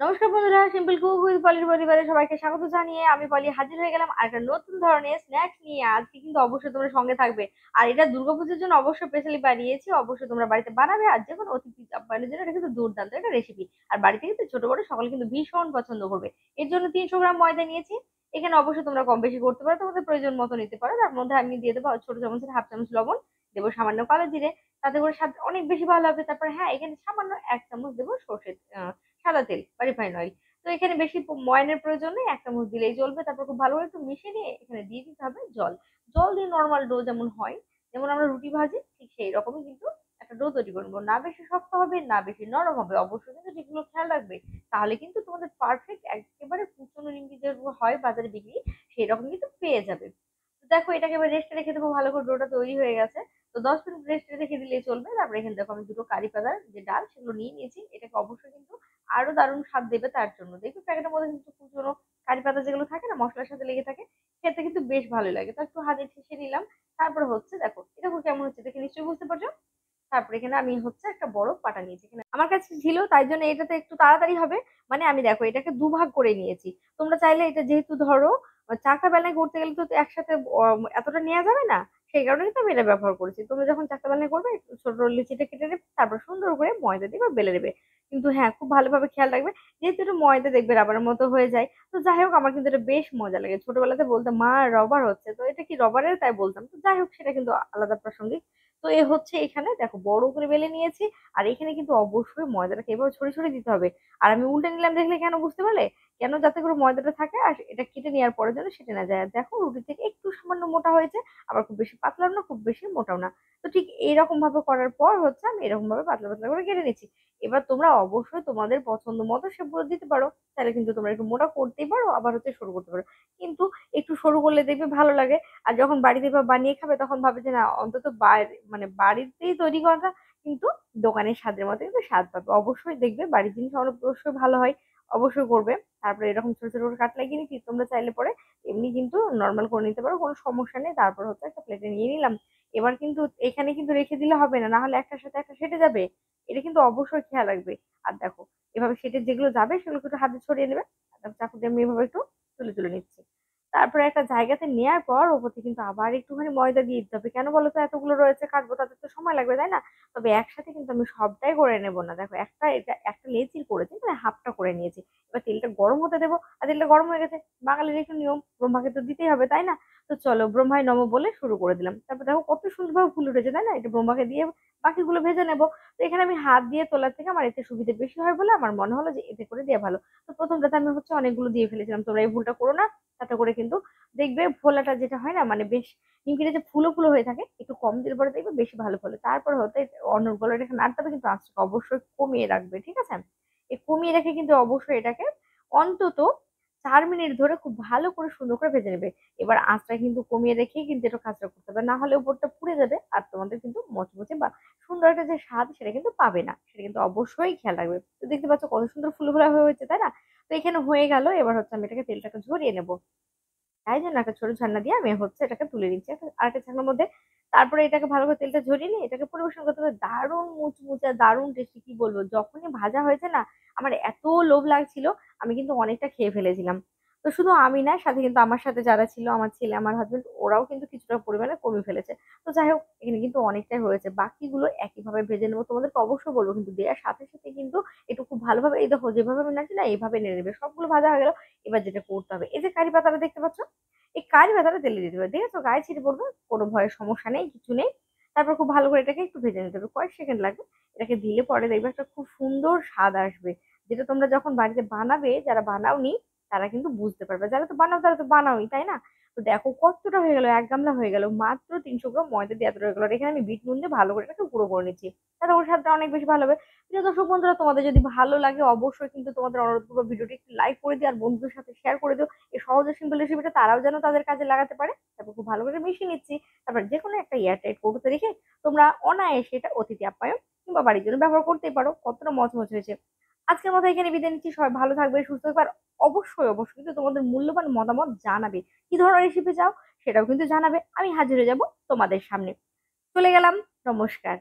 নমস্কার বন্ধুরা, simple cook with পলির পরিবারে সবাইকে স্বাগত জানিয়ে আমি পলি হাজির হয়ে গেলাম আর একটা নতুন ধরনের স্ন্যাক্স নিয়ে। আজকে কিন্তু অবশ্যই তোমরা সঙ্গে থাকবে। আর এটা দুর্গাপুজোর জন্য অবশ্যই স্পেশালি বানিয়েছি, অবশ্যই তোমরা বাড়িতে বানাবে। আর যে কোনো অতিথি আপ্যায়নের জন্য এটা কিন্তু দুর্দান্ত একটা রেসিপি। আর বাড়িতে কিন্তু ছোট বড় সকলে কিন্তু ভীষণ পছন্দ করবে। এর জন্য 300 গ্রাম ময়দা নিয়েছি। এখানে অবশ্যই তোমরা কম বেশি করতে পারো, তোমাদের প্রয়োজন মতো নিতে পারো। তার মধ্যে আমি দিয়ে দেবো ছোট চামচের হাফ চামচ লবণ, দেবো সামান্য কালো জিরে, তাতে করে স্বাদ অনেক বেশি ভালো হবে। তারপর হ্যাঁ, এখানে সামান্য 1 চামচ দেবো সর্ষের সাদা তেল বা রিফাইন অয়েল। তো এখানে বেশি ময়ানের প্রয়োজন নেই, 1 চামচ দিলেই চলবে। তারপর খুব ভালো করে একটু মিশিয়ে নিয়ে এখানে দিয়ে দিতে হবে জল। জল দিয়ে নর্মাল ডো যেমন হয়, যেমন আমরা রুটি ভাজি ঠিক সেই রকমই কিন্তু একটা ডো তৈরি করবো। না বেশি শক্ত হবে না বেশি নরম হবে, অবশ্যই কিন্তু যেগুলো খেয়াল রাখবে। তাহলে কিন্তু তোমাদের পারফেক্ট একেবারে কুচনো নিমকি যে হয় বাজারে বিক্রি, সেই রকম কিন্তু পেয়ে যাবে। তো দেখো, এটাকে এবার রেস্টে রেখে দেবো। ভালো করে ডোটা তৈরি হয়ে গেছে, তো 10 মিনিট রেস্টে রেখে দিলেই চলবে। তারপরে এখানে দেখো আমি দুটো কারি পাতার যে ডাল সেগুলো নিয়ে নিয়েছি। এটাকে অবশ্যই কিন্তু আরো দারুণ স্বাদ দেবে। তার জন্য দেখবে প্যাকেটের মধ্যে কিন্তু কুচনো কারি পাতা যেগুলো থাকে না, মশলার সাথে লেগে থাকে, খেতে কিন্তু বেশ ভালো লাগে। তো একটু হাতে ঠেসে নিলাম। তারপরে হচ্ছে দেখো এটা কেমন হচ্ছে দেখে নিশ্চয়ই বুঝতে পারছো। তারপরে এখানে আমি হচ্ছে একটা বড় পাটা নিয়েছি, এখানে আমার কাছে ছিল তাই জন্য এটাতে একটু তাড়াতাড়ি হবে। মানে আমি দেখো এটাকে দুভাগ করে নিয়েছি। তোমরা চাইলে এটা যেহেতু ধরো চারটা বেলায় করতে গেলে তো একসাথে এতটা নেওয়া যাবে না, সেই কারণে কিন্তু আমি এটা ব্যবহার করেছি। তোমরা যখন চারটা বেলায় করবে একটু ছোট লিচিটা কেটে নেবে, তারপর সুন্দর করে ময়দা দিয়ে বেলে নেবে। কিন্তু হ্যাঁ, খুব ভালোভাবে খেয়াল রাখবে, যেহেতু একটু ময়দা দেখবে রাবারের মতো হয়ে যায়। তো যাই হোক, আমার কিন্তু এটা বেশ মজা লাগে। ছোটবেলাতে বলতাম মা রবার হচ্ছে, তো এটা কি রবারের, তাই বলতাম। তো যাই হোক, সেটা কিন্তু আলাদা প্রাসঙ্গিক। তো এ হচ্ছে এখানে দেখো বড় করে বেলে নিয়েছি। আর এখানে কিন্তু অবশ্যই ময়দাটাকে এভাবে ছড়িয়ে ছড়িয়ে দিতে হবে। আর আমি উল্টে নিলাম দেখলে কেন বুঝতে পারলে? কেন, যাতে করে ময়দাটা থাকে আর এটা কেটে নেওয়ার পরে যেন সেটে না যায়। আর দেখো রুটি থেকে একটু সামান্য মোটা হয়েছে, আবার খুব বেশি পাতলাও না খুব বেশি মোটাও না। তো ঠিক এইরকম ভাবে করার পর হচ্ছে আমি এরকম ভাবে পাতলা পাতলা করে কেটে নিচ্ছি। এবার তোমরা অবশ্যই তোমাদের পছন্দ মতো শেপগুলো দিতে পারো। তাহলে কিন্তু তোমরা একটু মোটা করতেই পারো, আবার হচ্ছে সরু করতে পারো। কিন্তু একটু সরু করলে দেখবে ভালো লাগে। আর যখন বাড়িতে বা বানিয়ে খাবে তখন ভাবে যে না, অন্তত বাইরে মানে বাড়িতেই তৈরি করাটা কিন্তু দোকানের স্বাদের মতো কিন্তু স্বাদ পাবে। অবশ্যই দেখবে বাড়ির জিনিস অবশ্যই ভালো হয়, অবশ্যই করবে। তারপরে এরকম ছোট ছোট করে কাট লাগিয়ে নিচ্ছি। তোমরা চাইলে পরে এমনি কিন্তু নর্মাল করে নিতে পারো, কোনো সমস্যা নেই। তারপর হচ্ছে একটা প্লেটে নিয়ে নিলাম। এবার কিন্তু এখানে কিন্তু রেখে দিলে হবে না, না হলে একটার সাথে একটা সেটে যাবে। এটা কিন্তু অবশ্যই খেয়াল রাখবে। আর দেখো এভাবে সেটে যেগুলো যাবে সেগুলো একটু হাতে ছড়িয়ে নেবে। আর তারপর চাকু দিয়ে আমি এভাবে একটু তুলে তুলে নিচ্ছি। তারপরে একটা জায়গাতে নেয়ার পর ওপরে কিন্তু আবার একটুখানি ময়দা দিয়ে দিতে হবে। কেন বলো তো? এতগুলো রয়েছে, কাটবো, তাদের তো সময় লাগবে, তাই না? তবে একসাথে কিন্তু আমি সবটাই করে নেব না। দেখো এটা একটা লেচির করেছি, মানে হাফটা করে নিয়েছি। এবার তেলটা গরম হতে দেবো। আর তেলটা গরম হয়ে গেছে, বাঙালির একটু নিয়ম, ব্রহ্মাকে তো দিতেই হবে, তাই না? তো চলো ব্রহ্মায় নম বলে শুরু করে দিলাম। তারপর দেখো কত সুন্দরভাবে ফুল উঠেছে, তাই না? এটা ব্রহ্মাকে দিয়ে বাকিগুলো ভেজে নেবো। তো এখানে আমি হাত দিয়ে তোলার থেকে আমার এতে সুবিধা বেশি হয় বলে আমার মনে হলো যে এতে করে দেওয়া ভালো। তো প্রথমটাতে আমি হচ্ছে অনেকগুলো দিয়ে ফেলেছিলাম। তোমরা এই ভুলটা করো না। তাতে করে কিন্তু দেখবে ফোলাটা যেটা হয় না, মানে বেশ নিমকিটা যে ফুলো ফুলো হয়ে থাকে, একটু কম দিলে পরে দেখবে বেশি ভালো ফলে। তারপর হতে অনর্গল এটাকে নাড়তে হবে, কিন্তু আঁচটা অবশ্যই কমিয়ে রাখবে, ঠিক আছে? এই কমিয়ে রেখে কিন্তু অবশ্যই এটাকে অন্তত 4 মিনিট ধরে খুব ভালো করে সুন্দর করে ভেজে নেবে। এবার আঁচটা কিন্তু কমিয়ে রেখেই কিন্তু এটা কাজটা করতে হবে, না হলে উপরটা পুড়ে যাবে আর তোমাদের কিন্তু মচমচে বা সুন্দর একটা যে স্বাদ সেটা কিন্তু পাবে না। সেটা কিন্তু অবশ্যই খেয়াল রাখবে। তো দেখতে পাচ্ছ কত সুন্দর ফুল ফোলা হয়েছে, তাই না? তো এখানে হয়ে গেল। এবার হচ্ছে আমি এটাকে তেলটাকে ঝরিয়ে নেবো। তাই জন্য একটা ছোট ছান্না দিয়ে আমি হচ্ছে এটাকে তুলে নিচ্ছি আরেকটা ছান্নার মধ্যে। তারপরে এটাকে ভালো করে তেলটা ঝরিয়ে নিয়ে এটাকে পরিবেশন করতে হবে। দারুণ মুচমুচে দারুণ টেস্টি, কি বলবো! যখনই ভাজা হয়েছে না, আমার এত লোভ লাগছিল, আমি কিন্তু অনেকটা খেয়ে ফেলেছিলাম। তো শুধু আমি না, সাথে কিন্তু আমার সাথে যারা ছিল, আমার ছেলে আমার হাজবেন্ড, ওরাও কিন্তু কিছুটা পরিমাণে কমে ফেলেছে। তো যাই হোক, এখানে কিন্তু অনেকটাই হয়েছে। বাকিগুলো একইভাবে ভেজে নেবো। তোমাদেরকে অবশ্যই বলবো কিন্তু দেওয়ার সাথে সাথে কিন্তু একটু খুব ভালোভাবে, এই দেখো যেভাবে আমি নাড়ছি না, এইভাবে নেড়ে নেবে। সবগুলো ভাজা হয়ে গেল। এবার যেটা করতে হবে, এই যে কারি পাতাটা দেখতে পাচ্ছ, এই কারি পাতাটা তেলে দিতে হবে। দেখেছো গায়ে ছিটে পড়বে, কোনো ভয়ের সমস্যা নেই, কিছু নেই। তারপর খুব ভালো করে এটাকে একটু ভেজে নিতে হবে, কয়েক সেকেন্ড লাগবে। এটাকে দিলে পরে দেখবে একটা খুব সুন্দর স্বাদ আসবে, যেটা তোমরা যখন বাড়িতে বানাবে, যারা বানাওনি তারা কিন্তু বুঝতে পারবে। যারা তো বানাও তারা তো বানাওই, তাই না? তো দেখো কতটা হয়ে গেল, 1 গামলা হয়ে গেল। মাত্র 300 গ্রাম ময়দা দিয়ে এতটা হয়ে গেল। আর এখানে আমি বিট নুন দিয়ে ভালো করে এটাকে গুঁড়ো করে নিচ্ছি। তাহলে ওর স্বাদটা অনেক বেশি ভালো হবে। প্রিয় দর্শক বন্ধুরা, তোমাদের যদি ভালো লাগে অবশ্যই কিন্তু তোমাদের অনুরোধ করবো ভিডিওটি একটু লাইক করে দিও আর বন্ধুদের সাথে শেয়ার করে দিও। এই সহজ ও সিম্পল রেসিপিটা তারাও যেন তাদের কাজে লাগাতে পারে। তারপর খুব ভালো করে মিশিয়ে নিচ্ছি। তারপর যে কোনো একটা এয়ারটাইট কৌটোতে রেখে তোমরা অনায়াসে এটা অতিথি আপ্যায়ন কিংবা বাড়ির জন্য ব্যবহার করতেই পারো। কতটা মচমচ হয়েছে! আজকের মতো এখানে বিদায় নিচ্ছি। সবাই ভালো থাকবে, সুস্থ থাকবে। আর অবশ্যই অবশ্যই কিন্তু তোমাদের মূল্যবান মতামত জানাবে। কি ধরনের রেসিপি চাও সেটাও কিন্তু জানাবে। আমি হাজির হয়ে যাব তোমাদের সামনে। চলে গেলাম। নমস্কার।